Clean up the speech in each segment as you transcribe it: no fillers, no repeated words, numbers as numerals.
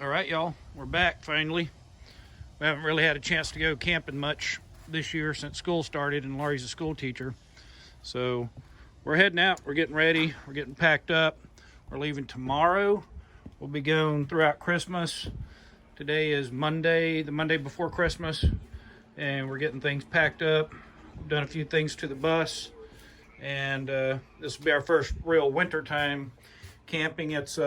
All right, y'all, we're back finally. We haven't really had a chance to go camping much this year since school started, and Laurie's a school teacher. So we're heading out, we're getting ready, we're getting packed up. We're leaving tomorrow. We'll be going throughout Christmas. Today is Monday, the Monday before Christmas, and we're getting things packed up. We've done a few things to the bus, and this will be our first real wintertime camping. It's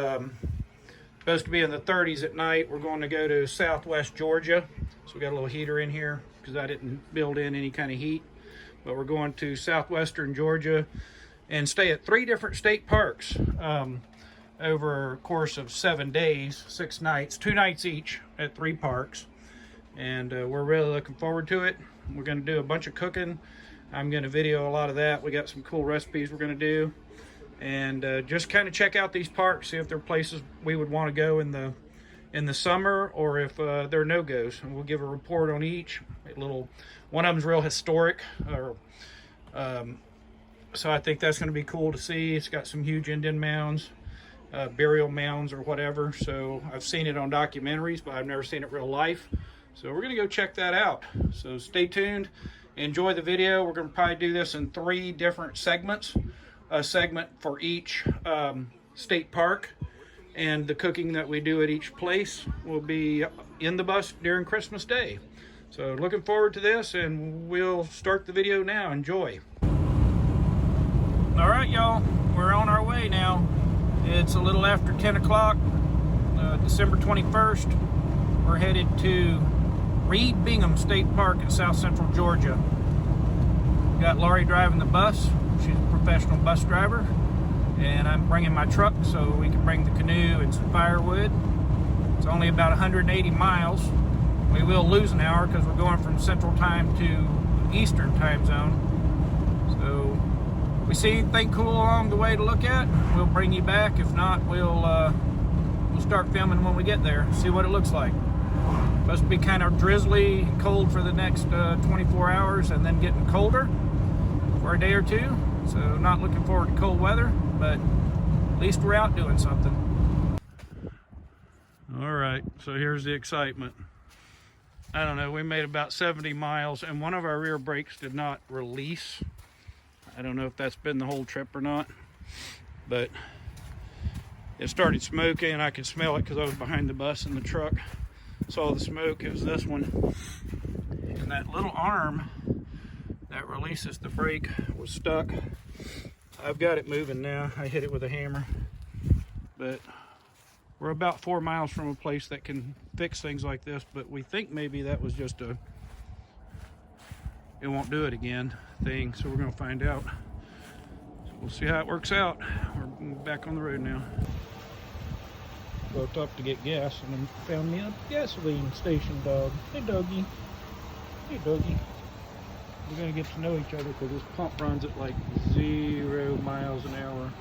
supposed to be in the 30s at night. We're going to go to southwest Georgia. So we got a little heater in here because I didn't build in any kind of heat. But we're going to southwestern Georgia and stay at 3 different state parks over a course of 7 days, 6 nights, 2 nights each at 3 parks. And we're really looking forward to it. We're going to do a bunch of cooking. I'm going to video a lot of that. We got some cool recipes we're going to do. And just kind of check out these parks, see if they're places we would want to go in the summer, or if they're no-goes. And we'll give a report on each. One of them's real historic, so I think that's going to be cool to see. It's got some huge Indian mounds, burial mounds or whatever. So I've seen it on documentaries, but I've never seen it real life. So we're going to go check that out. So stay tuned, enjoy the video. We're going to probably do this in 3 different segments. A segment for each state park, and the cooking that we do at each place will be in the bus during Christmas Day. So looking forward to this, and we'll start the video now. Enjoy. All right, y'all, we're on our way now. It's a little after 10 o'clock, December 21st. We're headed to Bingham State Park in South Central Georgia. Got Laurie driving the bus. She's a professional bus driver, and I'm bringing my truck so we can bring the canoe and some firewood. It's only about 180 miles. We will lose an hour because we're going from Central Time to Eastern Time Zone. So if we see anything cool along the way to look at, we'll bring you back. If not, we'll start filming when we get there, see what it looks like. Supposed to be kind of drizzly and cold for the next 24 hours, and then getting colder for a day or 2. So not looking forward to cold weather, but at least we're out doing something. All right, so here's the excitement. I don't know, we made about 70 miles and one of our rear brakes did not release. I don't know if that's been the whole trip or not, but it started smoking and I could smell it because I was behind the bus in the truck. Saw the smoke. It was this one, and that little arm that releases the brake was stuck. I've got it moving now. I hit it with a hammer, but we're about 4 miles from a place that can fix things like this, but we think maybe that was just it won't do it again thing, so we're going to find out. So we'll see how it works out. We're back on the road now. Broke up to get gas and then found me a gasoline station dog. Hey doggy. Hey doggy. We're gonna get to know each other because this pump runs at like 0 miles an hour.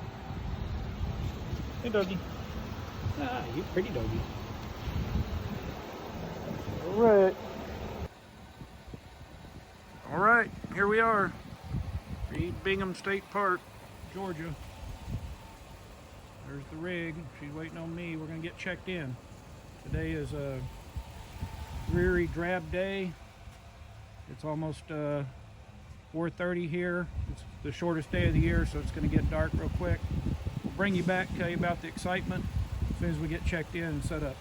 Hey doggy. Ah, you pretty doggy. Alright. Alright, here we are. Bingham State Park, Georgia. There's the rig. She's waiting on me. We're going to get checked in. Today is a dreary, drab day. It's almost 4:30 here. It's the shortest day of the year, so it's going to get dark real quick. We'll bring you back, tell you about the excitement as soon as we get checked in and set up.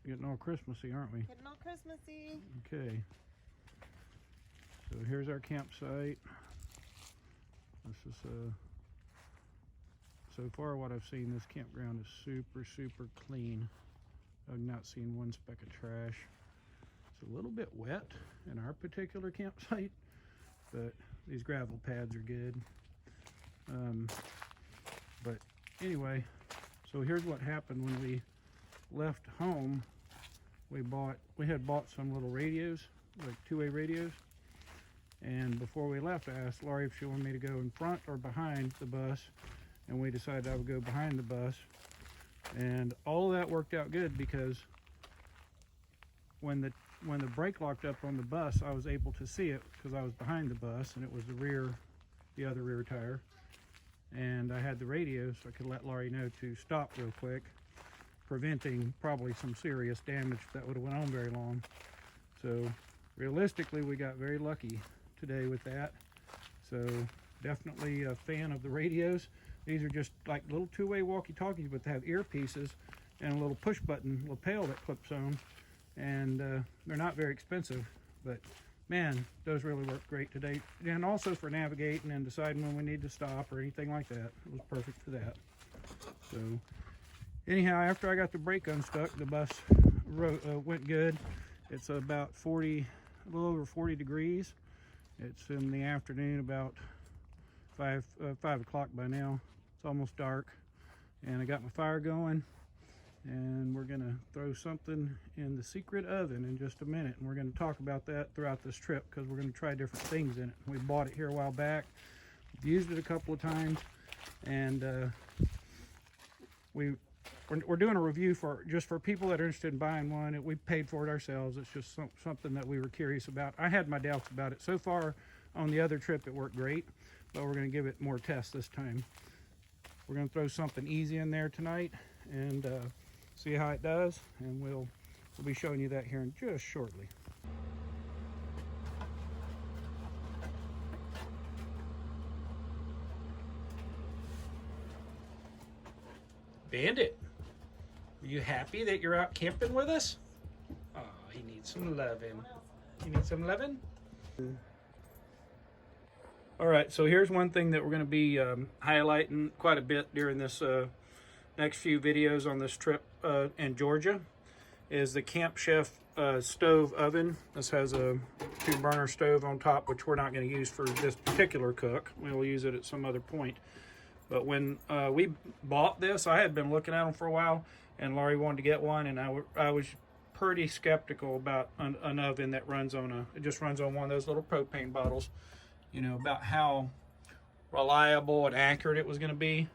Getting all Christmassy, aren't we? Getting all Christmassy. Okay. So here's our campsite. This is so far what I've seen, this campground is super, super clean. I've not seen one speck of trash. It's a little bit wet in our particular campsite, but these gravel pads are good. But anyway, so here's what happened when we left home. We had bought some little radios, like 2-way radios, and before we left I asked Laurie if she wanted me to go in front or behind the bus, and we decided I would go behind the bus, and all of that worked out good because when the when the brake locked up on the bus, I was able to see it because I was behind the bus, and it was the other rear tire. And I had the radio so I could let Laurie know to stop real quick, preventing probably some serious damage that would have went on very long. So realistically, we got very lucky today with that. So definitely a fan of the radios. These are just like little two-way walkie-talkies, but they have earpieces and a little push button lapel that clips on, and they're not very expensive, but man, those really work great today. And also for navigating and deciding when we need to stop or anything like that. It was perfect for that. So anyhow, after I got the brake unstuck, the bus went good. It's about a little over 40 degrees. It's in the afternoon, about 5 o'clock by now. It's almost dark, and I got my fire going, and we're gonna throw something in the secret oven in just a minute, and we're gonna talk about that throughout this trip because we're gonna try different things in it. We bought it here a while back, we've used it a couple of times, and we're doing a review just for people that are interested in buying one. We paid for it ourselves. It's just something that we were curious about. I had my doubts about it. So far on the other trip it worked great, but we're going to give it more tests this time. We're going to throw something easy in there tonight and see how it does, and we'll be showing you that here in just shortly. Bandit, are you happy that you're out camping with us? Oh, he needs some loving. You need some loving? All right, so here's one thing that we're going to be highlighting quite a bit during this next few videos on this trip in Georgia is the Camp Chef stove oven. This has a 2-burner stove on top, which we're not going to use for this particular cook. We'll use it at some other point. But when we bought this, I had been looking at them for a while, and Laurie wanted to get one, and I was pretty skeptical about an oven that runs on it just runs on one of those little propane bottles, you know, about how reliable and accurate it was going to be.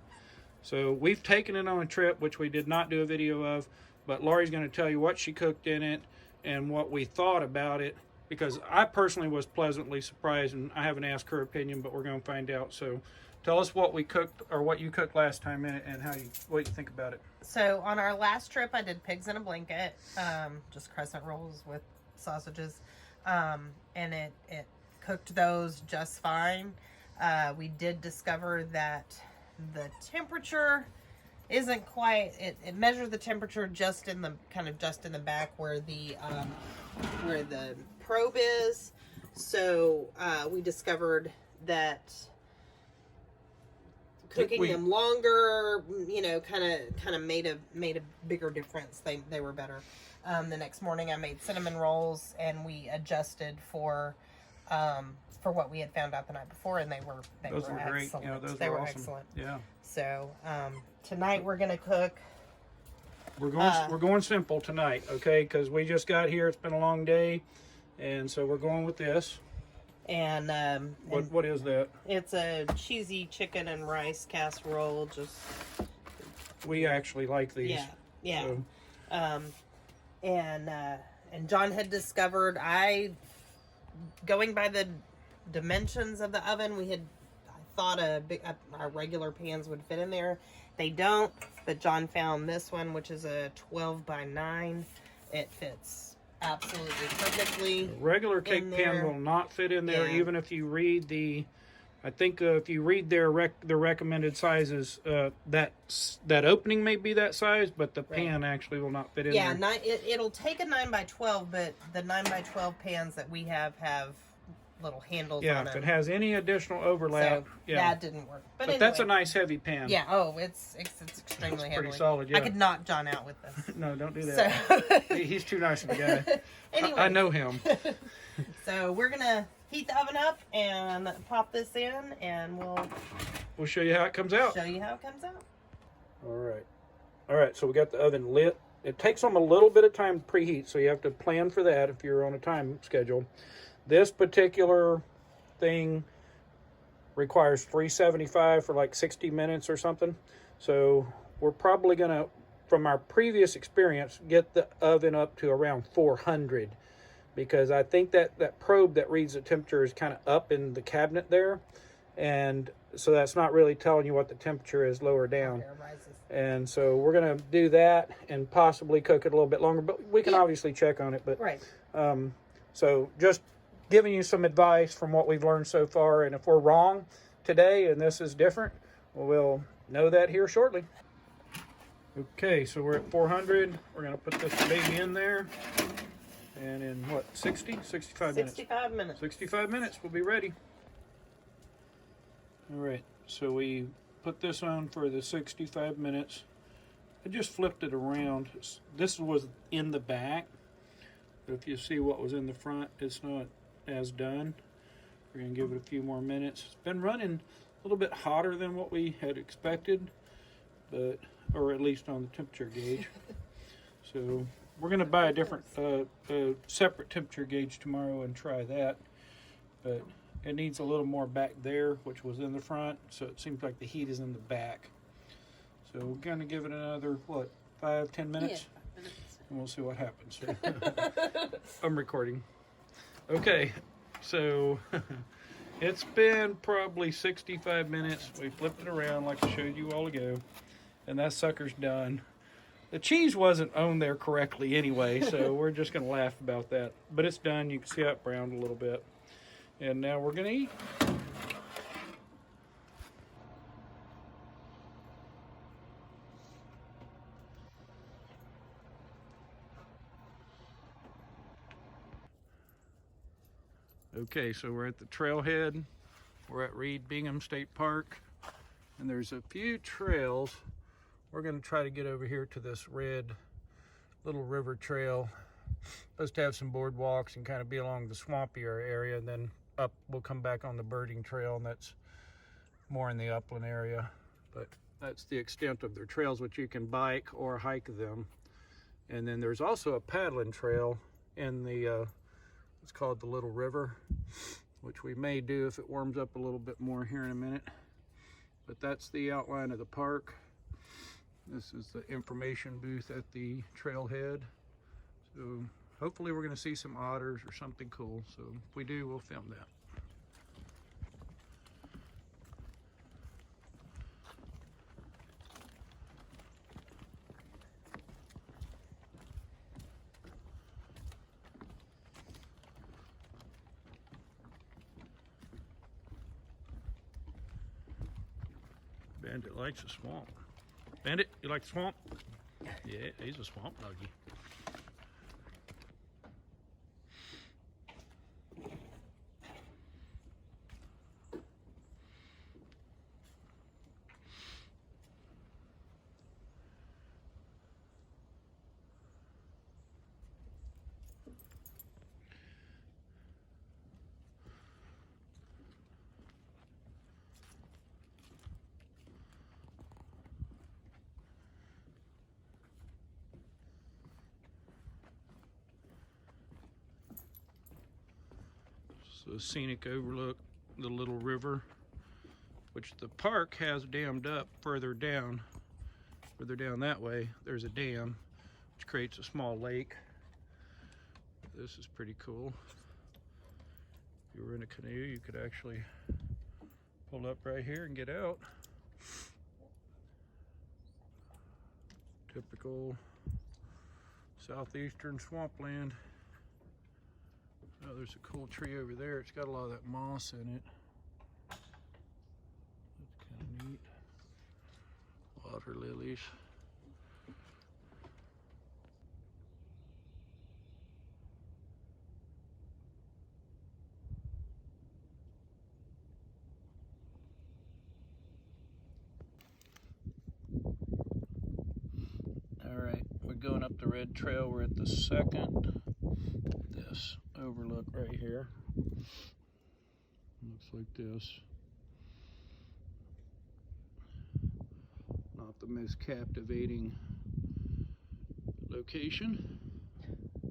So we've taken it on a trip, which we did not do a video of, but Laurie's going to tell you what she cooked in it and what we thought about it, because I personally was pleasantly surprised, and I haven't asked her opinion, but we're going to find out. So tell us what we cooked, or what you cooked last time in it, and what you think about it. So on our last trip, I did pigs in a blanket, just crescent rolls with sausages, and it cooked those just fine. We did discover that the temperature isn't quite, it measured the temperature just in the back where the probe is. So we discovered that cooking them longer, you know, kind of made a bigger difference. They were better. The next morning I made cinnamon rolls, and we adjusted for what we had found out the night before, and they were great. Excellent. Yeah, those they were were awesome. Excellent. Yeah. So tonight we're gonna cook. We're going simple tonight, okay? Because we just got here. It's been a long day, and so we're going with this. And what is that? It's a cheesy chicken and rice casserole. We actually like these. Yeah. So. And John had discovered, going by the dimensions of the oven, I thought our regular pans would fit in there. They don't, but John found this one, which is a 12 by 9. It fits absolutely perfectly. A regular cake pan will not fit in there, even if you read if you read their recommended sizes, that opening may be that size, but the pan actually will not fit in there. Yeah, it'll take a 9 by 12, but the 9 by 12 pans that we have little handles on them. Yeah, if it has any additional overlap, so that didn't work. But anyway, that's a nice heavy pan. Yeah. it's extremely heavy. Pretty solid. Yeah. I could knock John out with this. No, don't do that. So. He's too nice of a guy. Anyway, I know him. So we're gonna heat the oven up and pop this in, and we'll show you how it comes out. All right. So we got the oven lit. It takes them a little bit of time to preheat, so you have to plan for that if you're on a time schedule. This particular thing requires 375 for like 60 minutes or something. So we're probably going to, from our previous experience, get the oven up to around 400 because I think that probe that reads the temperature is kind of up in the cabinet there, and so that's not really telling you what the temperature is lower down. Okay, it rises. And so we're going to do that and possibly cook it a little bit longer, but we can obviously check on it. But Right. So just giving you some advice from what we've learned so far, and if we're wrong today and this is different, we'll know that here shortly. Okay, so we're at 400. We're going to put this baby in there, and in what, 65 minutes? 65 minutes. 65 minutes, we'll be ready. All right, so we put this on for the 65 minutes. I just flipped it around. This was in the back, but if you see what was in the front, it's not as done. We're going to give it a few more minutes. It's been running a little bit hotter than what we had expected, but or at least on the temperature gauge. So we're going to buy a different, separate temperature gauge tomorrow and try that. But it needs a little more back there, which was in the front, so it seems like the heat is in the back. So we're going to give it another, what, 5-10 minutes? Yeah. And we'll see what happens. I'm recording. Okay, so it's been probably 65 minutes. We flipped it around like I showed you all ago, and that sucker's done. The cheese wasn't on there correctly anyway, so we're just going to laugh about that. But it's done. You can see how it browned a little bit. And now we're going to eat. Okay, so we're at the trailhead. We're at Bingham State Park. And there's a few trails. We're going to try to get over here to this red little river trail. Supposed to have some boardwalks and kind of be along the swampier area, and then up we'll come back on the birding trail, and that's more in the upland area. But that's the extent of their trails, which you can bike or hike them. And then there's also a paddling trail in the it's called the Little River, which we may do if it warms up a little bit more here in a minute. But that's the outline of the park. This is the information booth at the trailhead. So hopefully we're going to see some otters or something cool. So if we do, we'll film that. Bandit likes a swamp. Bandit, you like the swamp? Yeah, he's a swamp doggy. So Scenic Overlook, the little river, which the park has dammed up further down that way. There's a dam which creates a small lake. This is pretty cool. If you were in a canoe, you could actually pull up right here and get out. Typical southeastern swampland. Oh, there's a cool tree over there. It's got a lot of that moss in it. That's kind of neat. Water lilies. All right, we're going up the red trail. We're at the second. This overlook right here. Looks like this. Not the most captivating location,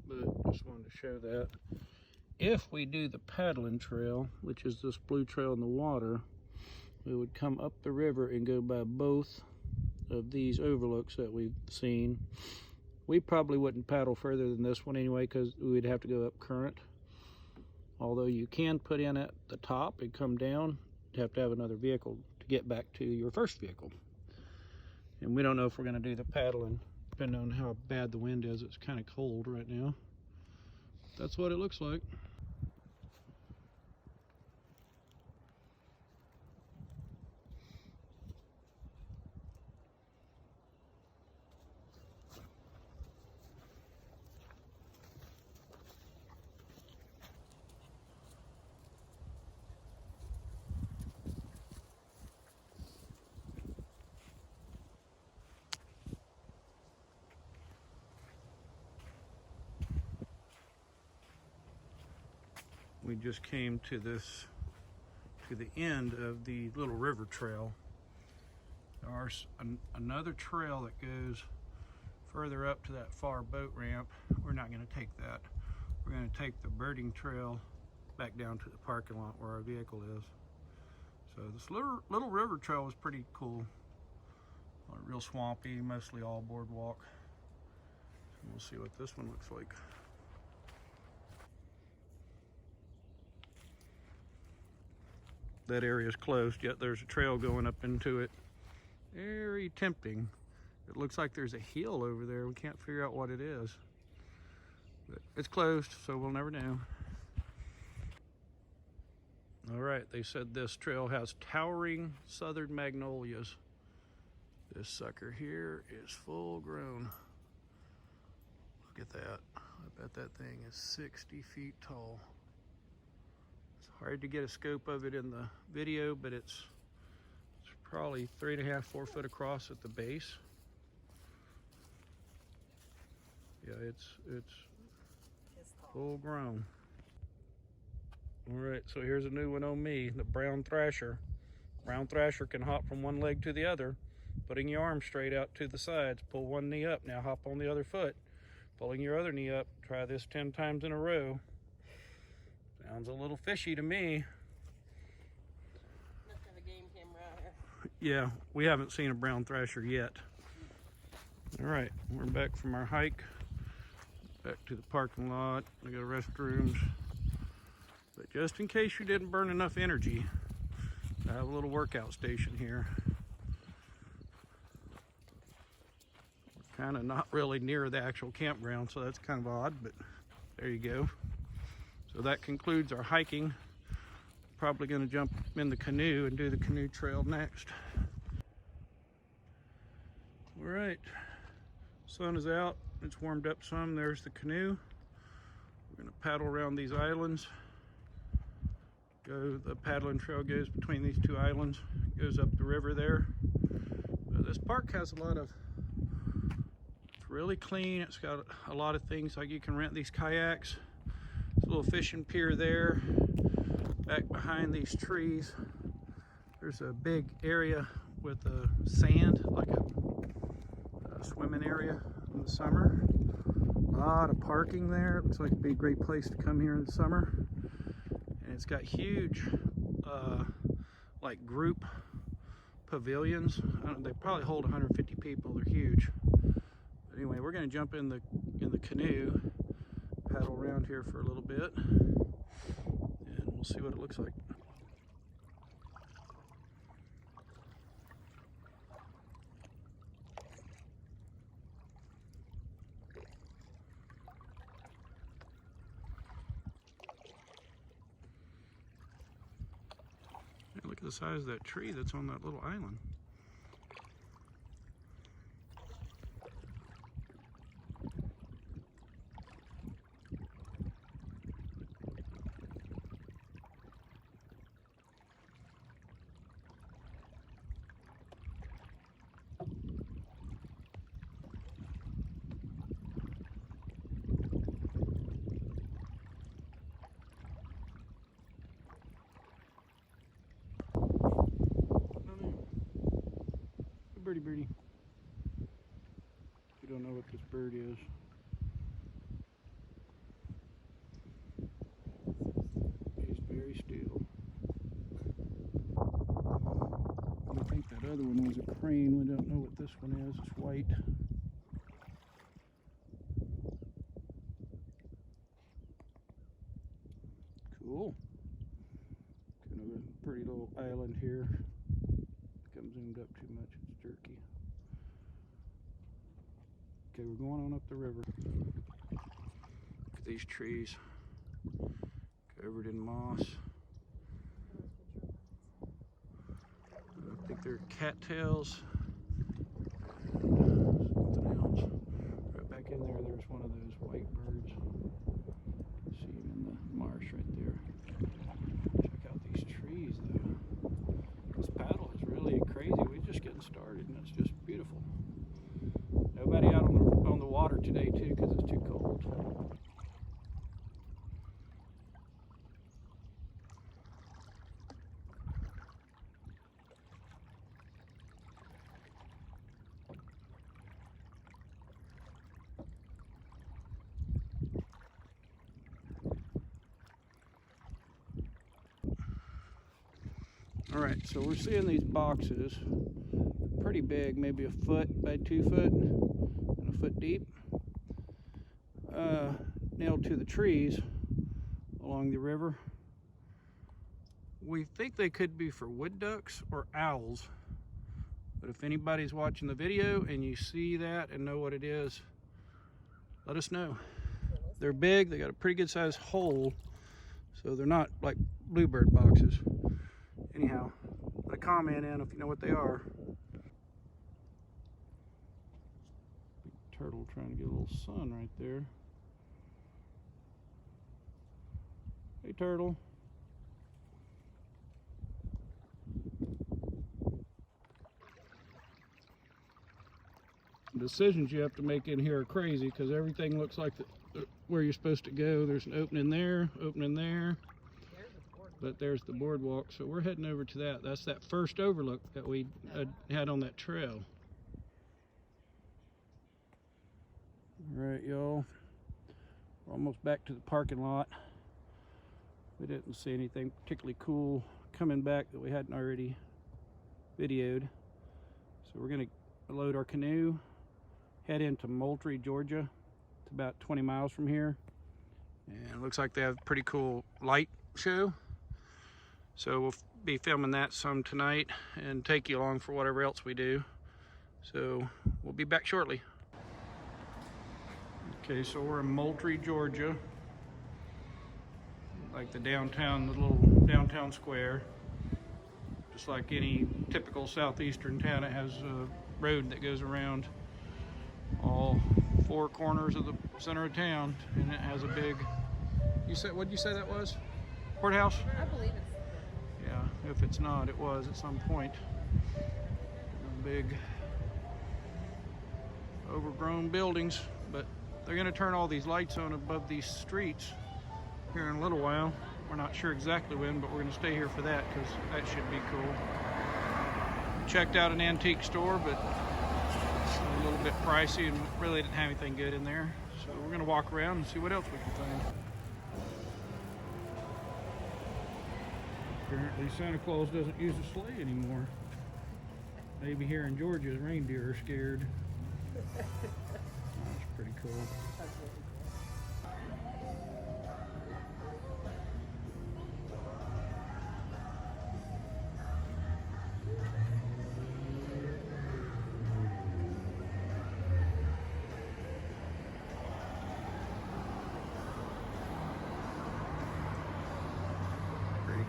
but just wanted to show that. If we do the paddling trail, which is this blue trail in the water, we would come up the river and go by both of these overlooks that we've seen, We probably wouldn't paddle further than this one anyway, because we'd have to go up current. Although you can put in at the top and come down, you have to have another vehicle to get back to your first vehicle. And we don't know if we're going to do the paddling, depending on how bad the wind is. It's kind of cold right now. That's what it looks like. We just came to the end of the little river trail. There's another trail that goes further up to that far boat ramp. We're not going to take that. We're going to take the birding trail back down to the parking lot where our vehicle is. So this little river trail was pretty cool. Real swampy, mostly all boardwalk. So we'll see what this one looks like. That area is closed, yet there's a trail going up into it. Very tempting. It looks like there's a hill over there. We can't figure out what it is. But it's closed, so we'll never know. All right, they said this trail has towering southern magnolias. This sucker here is full grown. Look at that. I bet that thing is 60 feet tall. It's hard to get a scope of it in the video, but it's probably 3.5, 4 foot across at the base. Yeah, it's full grown. All right, so here's a new one on me, the brown thrasher. Brown thrasher can hop from one leg to the other, putting your arm straight out to the sides. Pull one knee up, now hop on the other foot. Pulling your other knee up, try this 10 times in a row. Sounds a little fishy to me. Must have a game camera out here. Yeah, we haven't seen a brown thrasher yet. All right, we're back from our hike. Back to the parking lot. We got restrooms. But just in case you didn't burn enough energy, I have a little workout station here. We're kind of not really near the actual campground, so that's kind of odd, but there you go. So that concludes our hiking. Probably going to jump in the canoe and do the canoe trail next. All right, sun is out. It's warmed up some. There's the canoe. We're going to paddle around these islands. The paddling trail goes between these two islands, goes up the river there. This park has a lot of, it's really clean. It's got a lot of things, like you can rent these kayaks. There's a little fishing pier there. Back behind these trees, there's a big area with sand, like a swimming area in the summer. A lot of parking there. It looks like it'd be a great place to come here in the summer. And it's got huge like group pavilions. They probably hold 150 people. They're huge. But anyway, we're going to jump in the canoe, paddle around here for a little bit, and we'll see what it looks like. Look at the size of that tree that's on that little island. Birdie. You don't know what this bird is. He's very still. I think that other one was a crane. We don't know what this one is. It's white. Cool. Kind of a pretty little island here. I think I'm zoomed up too much, it's jerky. Okay, we're going on up the river. Look at these trees covered in moss. I think they're cattails. Something else. Right back in there, there's one of those white birds. See him in the marsh right there. Check out these trees though. This paddle is really crazy. We're just getting started and it's just beautiful. Nobody out on the water today too because it's too cold. All right, so we're seeing these boxes, pretty big, maybe a foot by 2 foot and a foot deep, nailed to the trees along the river. We think they could be for wood ducks or owls, but if anybody's watching the video and you see that and know what it is, let us know. They're big, they got a pretty good sized hole, so they're not like bluebird boxes. Anyhow, put a comment in if you know what they are. Big turtle trying to get a little sun right there. Hey, turtle. The decisions you have to make in here are crazy because everything looks like where you're supposed to go. There's an opening there, but there's the boardwalk, so we're heading over to that. That's that first overlook that we had on that trail. All right, y'all, we're almost back to the parking lot. We didn't see anything particularly cool coming back that we hadn't already videoed. So we're gonna load our canoe, head into Moultrie, Georgia. It's about 20 miles from here. And it looks like they have a pretty cool light show. So we'll be filming that some tonight and take you along for whatever else we do. So we'll be back shortly. Okay, so we're in Moultrie, Georgia. Like the little downtown square. Just like any typical southeastern town, it has a road that goes around all 4 corners of the center of town, and it has a big, what'd you say that was? Courthouse? I believe it's. Yeah, if it's not, it was at some point. Big overgrown buildings, but they're going to turn all these lights on above these streets here in a little while. We're not sure exactly when, but we're going to stay here for that because that should be cool. Checked out an antique store, but it's a little bit pricey and really didn't have anything good in there. So we're going to walk around and see what else we can find. Apparently Santa Claus doesn't use a sleigh anymore. Maybe here in Georgia, reindeer are scared. That's pretty cool.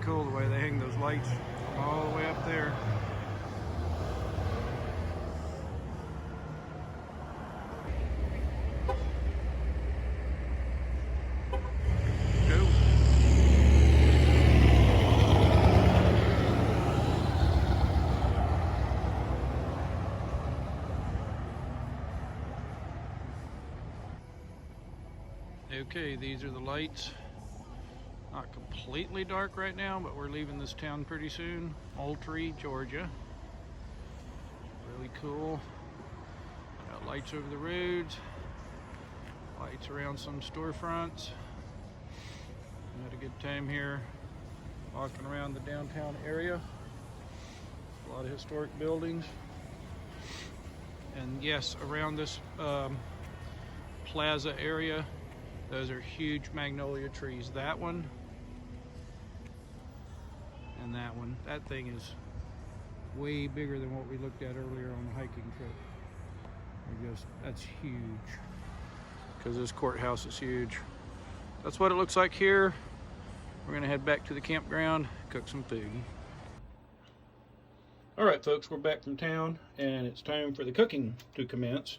Cool the way they hang those lights all the way up there. Cool. Okay, these are the lights. Not completely dark right now, but we're leaving this town pretty soon. Moultrie, Georgia. Really cool. Got lights over the roads, lights around some storefronts. We had a good time here walking around the downtown area. A lot of historic buildings. And yes, around this plaza area, those are huge magnolia trees. That one and that one. That thing is way bigger than what we looked at earlier on the hiking trip. That's huge, because this courthouse is huge. That's what it looks like here. We're gonna head back to the campground, cook some food. All right, folks, we're back from town, and it's time for the cooking to commence.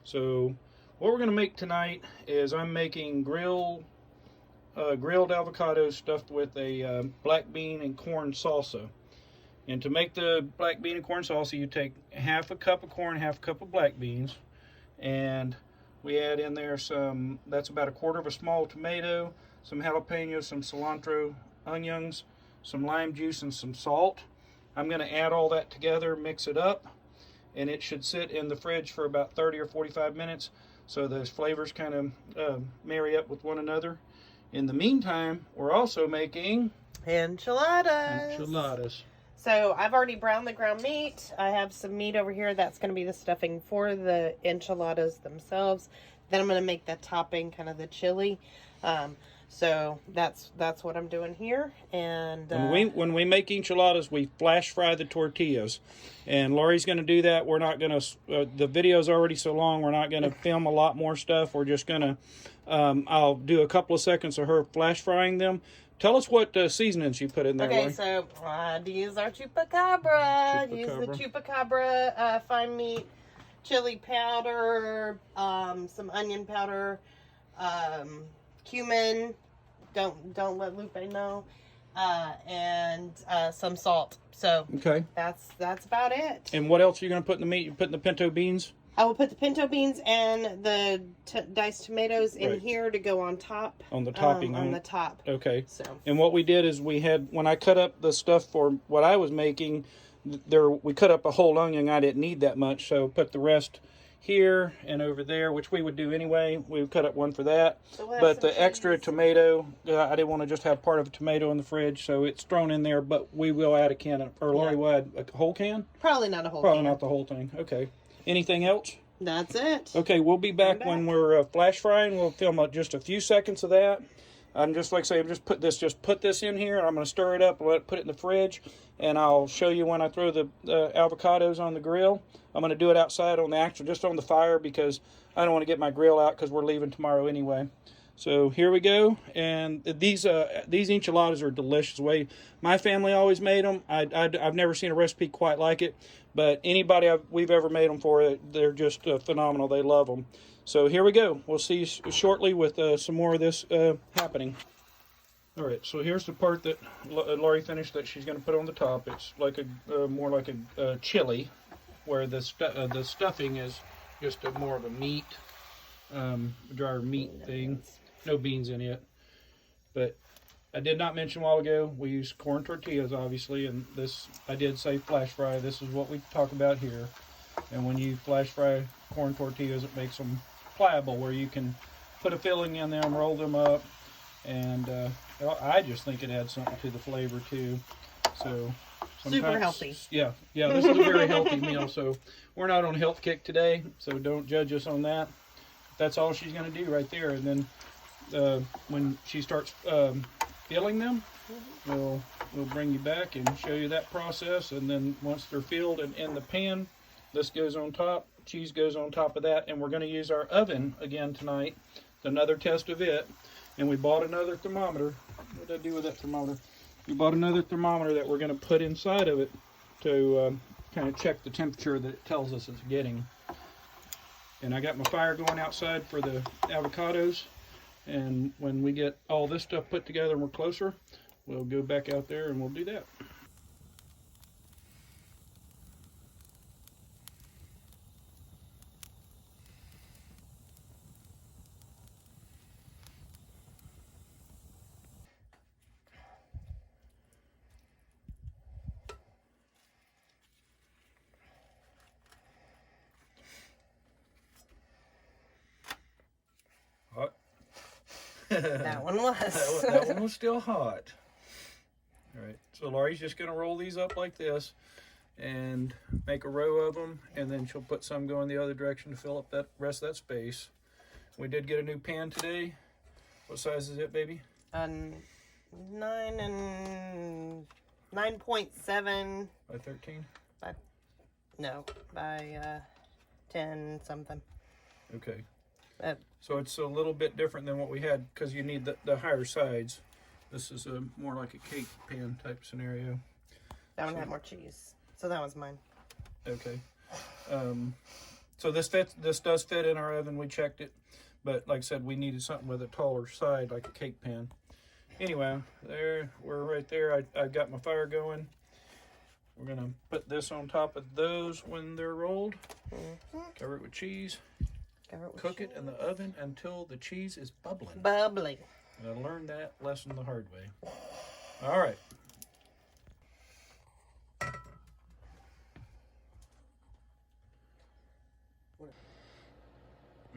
So what we're gonna make tonight is I'm making grilled avocado stuffed with a black bean and corn salsa. And to make the black bean and corn salsa, you take half a cup of corn, half a cup of black beans, and we add in there that's about a quarter of a small tomato, some jalapenos, some cilantro, onions, some lime juice, and some salt. I'm going to add all that together, mix it up, and it should sit in the fridge for about 30 or 45 minutes so those flavors kind of marry up with one another. In the meantime, we're also making enchiladas. So I've already browned the ground meat. I have some meat over here. That's going to be the stuffing for the enchiladas themselves. Then I'm going to make the topping, kind of the chili. So that's what I'm doing here. And when we make enchiladas, we flash fry the tortillas, and Lori's going to do that. We're not going to. The video's already so long. We're not going to film a lot more stuff. We're just going to. I'll do a couple of seconds of her flash frying them. Tell us what seasonings you put in there, Okay, Lori. so I had to use our Chupacabra. Use the Chupacabra fine meat, chili powder, some onion powder, cumin. Don't let Lupe know. And some salt. So okay, that's about it. And what else are you going to put in the meat? You put in the pinto beans? I will put the pinto beans and the diced tomatoes in here to go on top. On the topping. On the top. Okay. So. And what we did is when I cut up the stuff for what I was making, we cut up a whole onion. I didn't need that much, so put the rest here and over there, which we would do anyway. We would cut up one for that. So but the extra tomato, I didn't want to just have part of a tomato in the fridge, so it's thrown in there, but we will add a can, or Lori will add a whole can? Probably not a whole can. Probably not the whole thing. Okay. Anything else? That's it. Okay, we'll be back when we're flash frying. We'll film just a few seconds of that. I'm just like I say, just put this in here, and I'm going to stir it up and put it in the fridge, and I'll show you when I throw the avocados on the grill. I'm going to do it outside just on the fire, because I don't want to get my grill out because we're leaving tomorrow anyway. So here we go, and these enchiladas are delicious. The way my family always made them, I've never seen a recipe quite like it, but anybody we've ever made them for, they're just phenomenal. They love them. So here we go. We'll see you shortly with some more of this happening. All right, so here's the part that Lori finished that she's going to put on the top. It's like more like a chili, where the stuffing is just more of a meat, drier meat thing. No beans in it. But I did not mention a while ago, we use corn tortillas, obviously, and this, I did say flash fry. This is what we talk about here. And when you flash fry corn tortillas, it makes them pliable, where you can put a filling in them, roll them up, and I just think it adds something to the flavor too. So super healthy. Yeah, this is a very healthy meal. So we're not on a health kick today, so don't judge us on that. That's all she's going to do right there, and then when she starts filling them, we'll bring you back and show you that process. And then once they're filled and in the pan, this goes on top, cheese goes on top of that, and we're going to use our oven again tonight. It's another test of it. And we bought another thermometer. What did I do with that thermometer? We bought another thermometer that we're going to put inside of it to kind of check the temperature that it tells us it's getting. And I got my fire going outside for the avocados. And when we get all this stuff put together and we're closer, we'll go back out there and we'll do that. Hot. That one was. that one was still hot. All right, so Lori's just going to roll these up like this and make a row of them, and then she'll put some going the other direction to fill up that rest of that space. We did get a new pan today. What size is it, baby? 9 and 9.7 by 13. by, no, by 10 something. Okay. So it's a little bit different than what we had because you need the higher sides. This is a more like a cake pan type scenario. That one had more cheese. So that was mine. Okay. So this does fit in our oven. We checked it. But like I said, we needed something with a taller side like a cake pan. Anyway, there, we're right there. I got my fire going. We're going to put this on top of those when they're rolled. Cover it with cheese. Cook it in the oven until the cheese is bubbling. Bubbling. I learned that lesson the hard way. All right.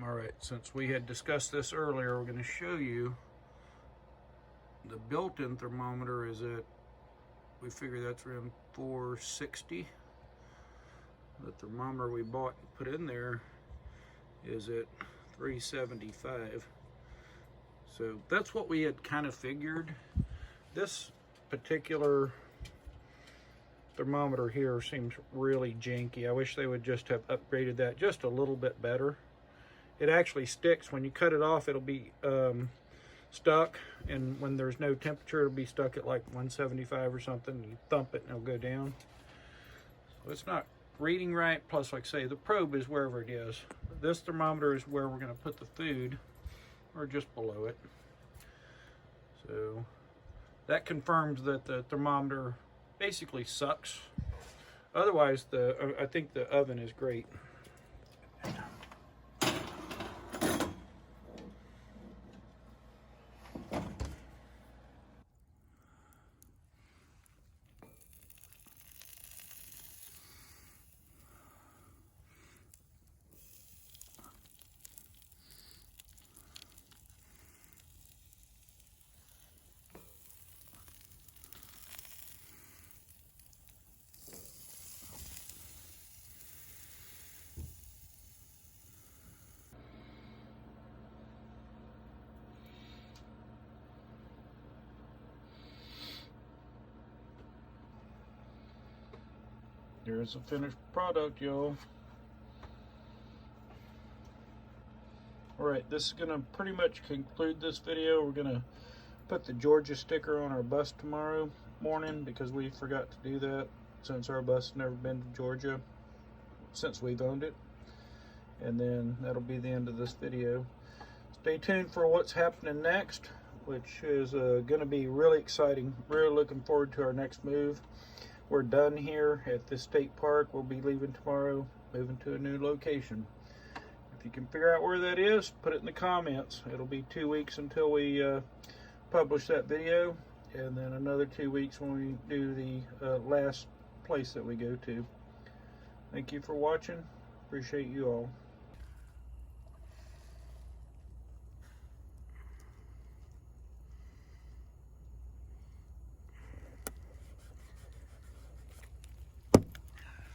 All right, since we had discussed this earlier, we're going to show you the built-in thermometer is at, we figure that's around 460. The thermometer we bought and put in there is at 375. So that's what we had kind of figured. This particular thermometer here seems really janky. I wish they would just have upgraded that just a little bit better. It actually sticks. When you cut it off, it'll be stuck, and when there's no temperature, it'll be stuck at like 175 or something. You thump it and it'll go down. So it's not reading right. Plus, like I say, the probe is wherever it is. This thermometer is where we're going to put the food, or just below it. So that confirms that the thermometer basically sucks. Otherwise, I think the oven is great. Here's a finished product, y'all. Alright, this is going to pretty much conclude this video. We're going to put the Georgia sticker on our bus tomorrow morning because we forgot to do that since our bus has never been to Georgia since we've owned it. And then that'll be the end of this video. Stay tuned for what's happening next, which is going to be really exciting. Really looking forward to our next move. We're done here at the state park. We'll be leaving tomorrow, moving to a new location. If you can figure out where that is, put it in the comments. It'll be 2 weeks until we publish that video, and then another 2 weeks when we do the last place that we go to. Thank you for watching. Appreciate you all.